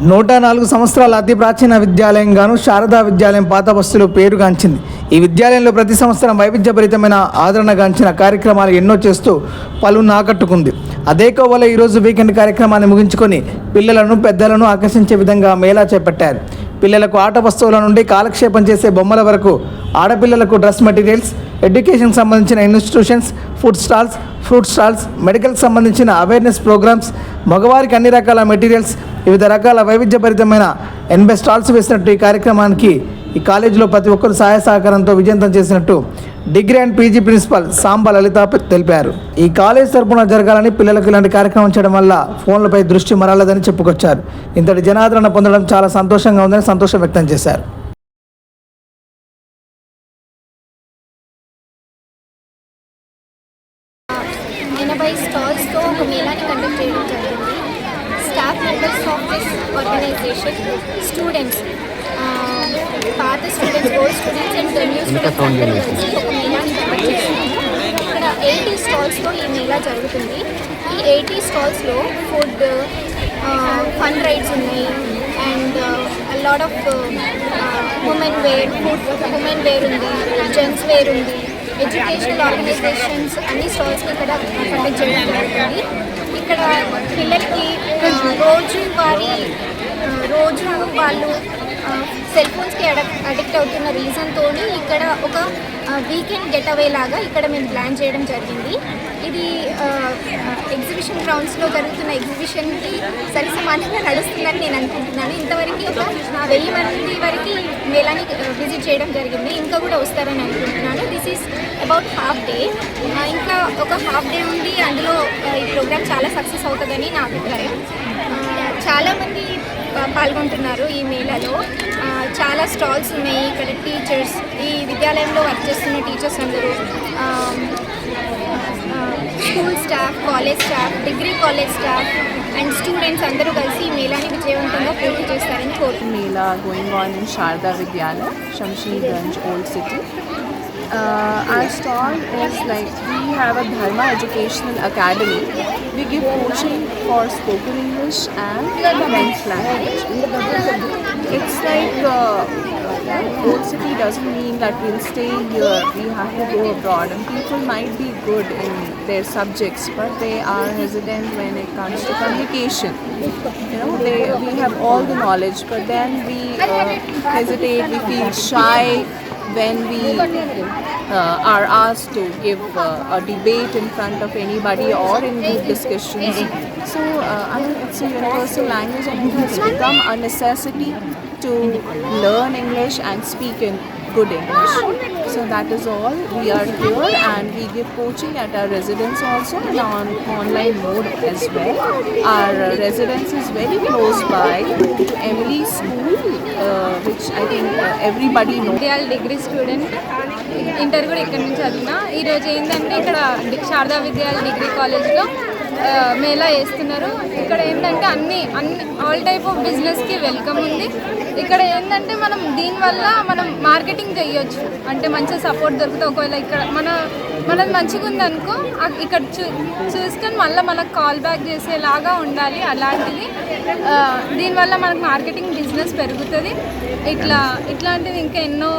104 సంవత్సరాల అతి ప్రాచీన విద్యాలయంగాను శారదా విద్యాలయం పాత బస్సులో పేరుగాంచింది. ఈ విద్యాలయంలో ప్రతి సంవత్సరం వైవిధ్యభరితమైన ఆదరణగాంచిన కార్యక్రమాలు ఎన్నో చేస్తూ పలువురిని ఆకట్టుకుంది. అదే కోవలో ఈరోజు వీకెండ్ కార్యక్రమాన్ని ముగించుకొని పిల్లలను పెద్దలను ఆకర్షించే విధంగా మేళా చేపట్టారు. పిల్లలకు ఆట వస్తువుల నుండి కాలక్షేపం చేసే బొమ్మల వరకు, ఆడపిల్లలకు డ్రెస్ మెటీరియల్స్, ఎడ్యుకేషన్కి సంబంధించిన institutions, food stalls, fruit stalls, మెడికల్కి సంబంధించిన అవేర్నెస్ ప్రోగ్రామ్స్, మగవారికి అన్ని రకాల మెటీరియల్స్, వివిధ రకాల వైవిధ్యభరితమైన 80 స్టాల్స్ వేసినట్టు ఈ కార్యక్రమానికి ఈ కాలేజీలో ప్రతి ఒక్కరు సహాయ సహకారంతో విజయవంతం చేసినట్టు డిగ్రీ అండ్ పీజీ ప్రిన్సిపల్ సాంబ లలిత తెలిపారు. ఈ కాలేజ్ తరపున జరగాలని పిల్లలకు ఇలాంటి కార్యక్రమం చేయడం వల్ల ఫోన్లపై దృష్టి మరలదని చెప్పుకొచ్చారు. ఇంతటి జనాదరణ పొందడం చాలా సంతోషంగా ఉందని సంతోషం వ్యక్తం చేశారు. 80 స్టాల్స్తో ఒక మేళాని కండక్ట్ చేయడం జరిగింది. Staff members of this organisation, students, పాత students, old students and new students అందరూ కలిసి ఒక మేళాని కండక్ట్ చేస్తున్నాము. ఇక్కడ 80 స్టాల్స్తో ఈ మేళా జరుగుతుంది. ఈ 80 స్టాల్స్లో ఫుడ్, ఫన్ రైడ్స్ ఉన్నాయి and lot of women wear, women wear ఉంది, జెంట్స్ వేర్ ఉంది, ఎడ్యుకేషనల్ ఆర్గనైజేషన్స్ అన్ని స్టాల్స్ని ఇక్కడ కండక్ట్ చేయడం జరుగుతుంది. ఇక్కడ పిల్లలకి రోజు వాళ్ళు సెల్ ఫోన్స్కి అడిక్ట్ అవుతున్న రీజన్తో ఇక్కడ ఒక వీకెండ్ గెట్ అవే లాగా ఇక్కడ మేము ప్లాన్ చేయడం జరిగింది. ఇది ఎగ్జిబిషన్ గ్రౌండ్స్లో జరుగుతున్న ఎగ్జిబిషన్కి సరిసమానంగా నడుస్తుందని నేను అనుకుంటున్నాను. ఇంతవరకు ఒక 1000 మంది వరకు మేళాని విజిట్ చేయడం జరిగింది. ఇంకా కూడా వస్తారని అనుకుంటున్నాను. This is about half day. ఇంకా ఒక హాఫ్ డే ఉండి అందులో ఈ ప్రోగ్రామ్ చాలా సక్సెస్ అవుతుందని నా అభిప్రాయం. చాలామంది పాల్గొంటున్నారు ఈ మేళాలో. చాలా స్టాల్స్ ఉన్నాయి. ఇక్కడ టీచర్స్, ఈ విద్యాలయంలో వర్క్ చేస్తున్న టీచర్స్ అందరూ, school staff, college staff, degree college staff and students అందరూ కలిసి ఈ మేళాని విజయవంతంగా పూర్తి చేస్తారని కోరుతున్నాను. Mela going on in Sharada Vidyalaya, Shamsheerganj, old city. Our stall is like, we have a Dharma Educational Academy. We give coaching for spoken English and French language. It's like old city doesn't mean that we'll stay here. We have to go abroad, and people might be good in their subjects, but they are hesitant when it comes to communication. You know, we have all the knowledge, but then we hesitate. We feel shy when we are asked to give a debate in front of anybody or in group discussions. So I mean, it's a universal language and it has become a necessity to learn English and speak in good English. So that is all. We are here and we give coaching at our residence also and on online mode as well. Our residence is very close by to Emily School, which I think everybody knows. Degree student, inter కూడా ఇక్కడ నుంచి చదివిన. ఈరోజు ఏంటంటే ఇక్కడ శారదా విద్యాలయ degree కాలేజ్లో మేళా వేస్తున్నారు. ఇక్కడ ఏంటంటే అన్ని ఆల్ టైప్ ఆఫ్ బిజినెస్కి వెల్కమ్ ఉంది. ఇక్కడ ఏంటంటే మనం దీనివల్ల మనం మార్కెటింగ్ చేయొచ్చు, అంటే మంచిగా సపోర్ట్ దొరుకుతుంది. ఒకవేళ ఇక్కడ మనది మంచిగా ఉందనుకో ఇక్కడ చూసుకొని మళ్ళీ మనకు కాల్ బ్యాక్ చేసేలాగా ఉండాలి. అలాంటిది దీనివల్ల మనకు మార్కెటింగ్ బిజినెస్ పెరుగుతుంది. ఇట్లాంటిది ఇంకా ఎన్నో